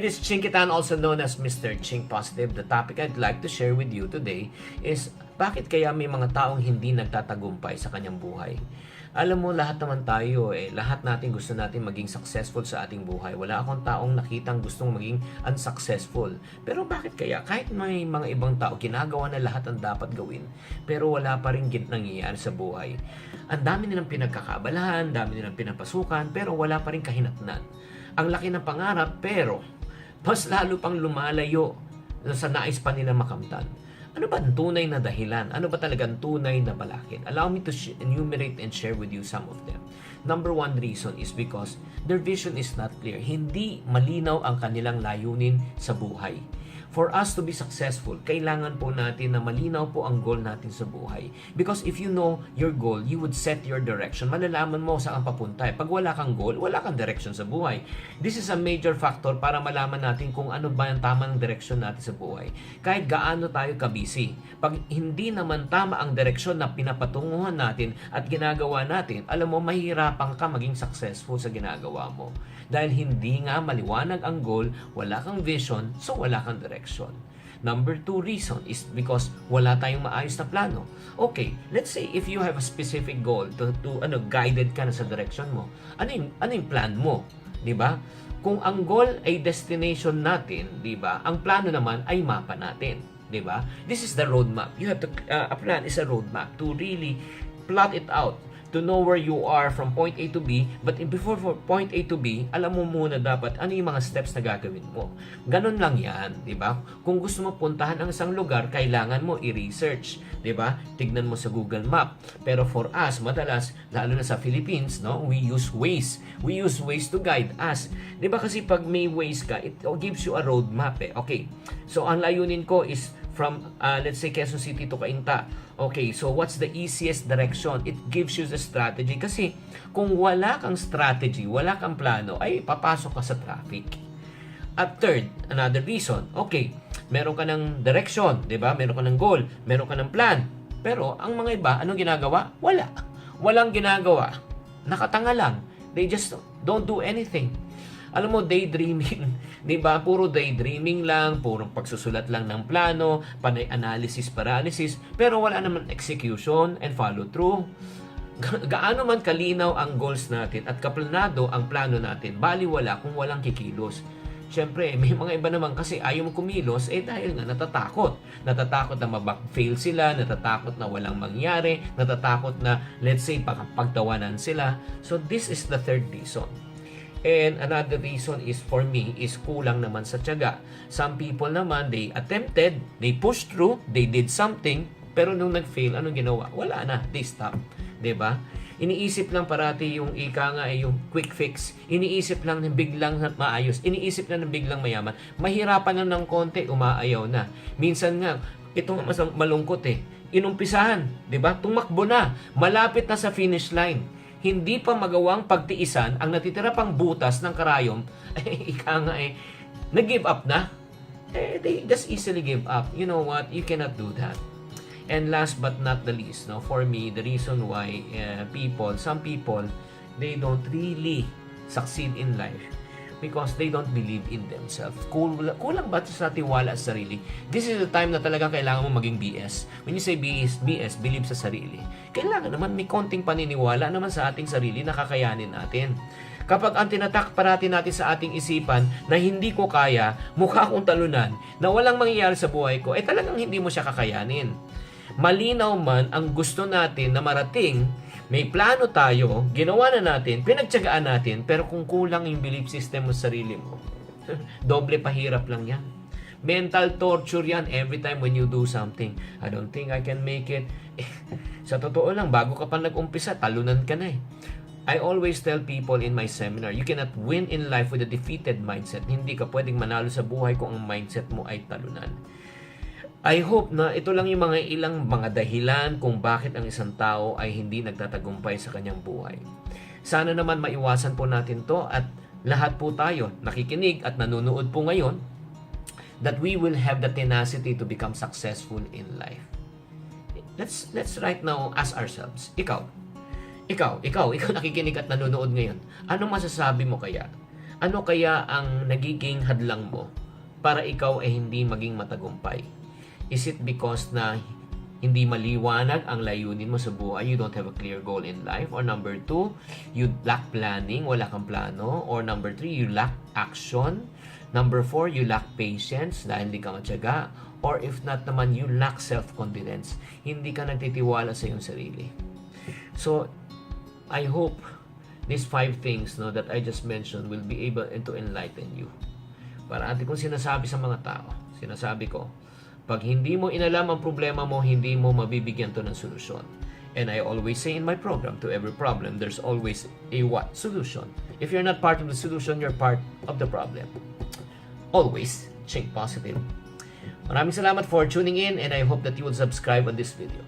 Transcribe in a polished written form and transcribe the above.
this is Chinkitan, also known as Mr. Chink Positive. The topic I'd like to share with you today is bakit kaya may mga taong hindi nagtatagumpay sa kanyang buhay? Alam mo, lahat naman tayo, lahat natin gusto natin maging successful sa ating buhay. Wala akong taong nakitang gustong maging unsuccessful. Pero bakit kaya? Kahit may mga ibang tao, ginagawa na lahat ang dapat gawin, pero wala pa rin nangyayari sa buhay. Ang dami nilang pinagkakabalahan, dami nilang pinapasukan, pero wala pa rin kahinatnan. Ang laki ng pangarap, pero mas lalo pang lumalayo sa nais pa nila makamtan. Ano ba ang tunay na dahilan? Ano ba talagang tunay na balakid? Allow me to enumerate and share with you some of them. Number one reason is because their vision is not clear. Hindi malinaw ang kanilang layunin sa buhay. For us to be successful, kailangan po natin na malinaw po ang goal natin sa buhay. Because if you know your goal, you would set your direction. Malalaman mo saan papunta. Pag wala kang goal, wala kang direction sa buhay. This is a major factor para malaman natin kung ano ba ang tamang direction natin sa buhay. Kahit gaano tayo kabisi. Pag hindi naman tama ang direksyon na pinapatunguhan natin at ginagawa natin, alam mo, mahirapan ka maging successful sa ginagawa mo. Dahil hindi nga maliwanag ang goal, wala kang vision, so wala kang direction. Number two reason is because wala tayong maayos na plano. Okay, let's say if you have a specific goal to guided ka na sa direction mo. Ano yung plan mo? 'Di ba? Kung ang goal ay destination natin, 'di ba? Ang plano naman ay mapa natin, 'di ba? This is the roadmap. You have to a plan is a roadmap to really plot it out, to know where you are from point A to B, but before point A to B, alam mo muna dapat ano yung mga steps na gagawin mo. Ganon lang yan, di ba? Kung gusto mo puntahan ang isang lugar, kailangan mo i-research, di ba? Tignan mo sa Google Map. Pero for us, madalas, lalo na sa Philippines, no, we use Waze. We use Waze to guide us. Di ba kasi pag may Waze ka, it gives you a roadmap eh. Okay, so ang layunin ko is from, let's say, Quezon City to Cainta. Okay, so what's the easiest direction? It gives you the strategy. Kasi kung wala kang strategy, wala kang plano, ay papasok ka sa traffic. At third, another reason, okay, meron ka ng direction, di ba? Meron ka ng goal, meron ka ng plan. Pero ang mga iba, anong ginagawa? Wala. Walang ginagawa. Nakatanga lang. They just don't do anything. Alam mo, daydreaming, di ba? Puro daydreaming lang, puro pagsusulat lang ng plano, panay analysis, paralysis, pero wala naman execution and follow through. Gaano man kalinaw ang goals natin at kaplanado ang plano natin, baliwala kung walang kikilos. Siyempre, may mga iba naman kasi ayaw mo kumilos, dahil nga natatakot. Natatakot na mabak-fail sila, natatakot na walang mangyari, natatakot na, let's say, pagtawanan sila. So, this is the third reason. And another reason is for me is kulang naman sa tiyaga. Some people naman, they attempted, they pushed through, they did something, pero nung nag-fail, anong ginawa? Wala na, they stop. 'Di ba? Iniisip lang parati yung ika nga ay yung quick fix. Iniisip lang na biglang maayos. Iniisip lang na biglang mayaman. Mahirapan na ng konti, umaayaw na. Minsan nga, itong mas malungkot inumpisahan, 'di ba? Tumakbo na, malapit na sa finish line. Hindi pa magawang pagtiisan ang natitira pang butas ng karayom, nag-give up na. They just easily give up. You know what? You cannot do that. And last but not the least, no, for me, the reason why some people, they don't really succeed in life because they don't believe in themselves. Kulang ba sa tiwala sa sarili? This is the time na talaga kailangan mo maging BS. When you say BS, believe sa sarili. Kailangan naman may konting paniniwala naman sa ating sarili na kakayanin natin. Kapag ang tinatak parati natin sa ating isipan na hindi ko kaya, mukha akong talunan, na walang mangyayari sa buhay ko, talagang hindi mo siya kakayanin. Malinaw man ang gusto natin na marating, may plano tayo, ginawa na natin, pinagtiyagaan natin, pero kung kulang yung belief system mo sa sarili mo, doble pahirap lang yan. Mental torture yan every time when you do something. I don't think I can make it. Sa totoo lang, bago ka pa nag-umpisa, talunan ka na I always tell people in my seminar, you cannot win in life with a defeated mindset. Hindi ka pwedeng manalo sa buhay kung ang mindset mo ay talunan. I hope na ito lang yung ilang mga dahilan kung bakit ang isang tao ay hindi nagtatagumpay sa kanyang buhay. Sana naman maiwasan po natin to at lahat po tayo nakikinig at nanonood po ngayon that we will have the tenacity to become successful in life. Let's right now ask ourselves, ikaw nakikinig at nanonood ngayon, anong masasabi mo kaya? Ano kaya ang nagiging hadlang mo para ikaw ay hindi maging matagumpay? Is it because na hindi maliwanag ang layunin mo sa buhay, you don't have a clear goal in life? Or number 2, you lack planning, wala kang plano? Or number 3, you lack action? Number 4, you lack patience dahil hindi ka matyaga? Or if not naman, you lack self-confidence, hindi ka nagtitiwala sa iyong sarili. So, I hope these 5 things that I just mentioned will be able to enlighten you. Parati kong sinasabi sa mga tao, sinasabi ko, pag hindi mo inalam ang problema mo, hindi mo mabibigyan to ng solusyon. And I always say in my program, to every problem, there's always a what? Solution. If you're not part of the solution, you're part of the problem. Always think positive. Maraming salamat for tuning in, and I hope that you will subscribe on this video.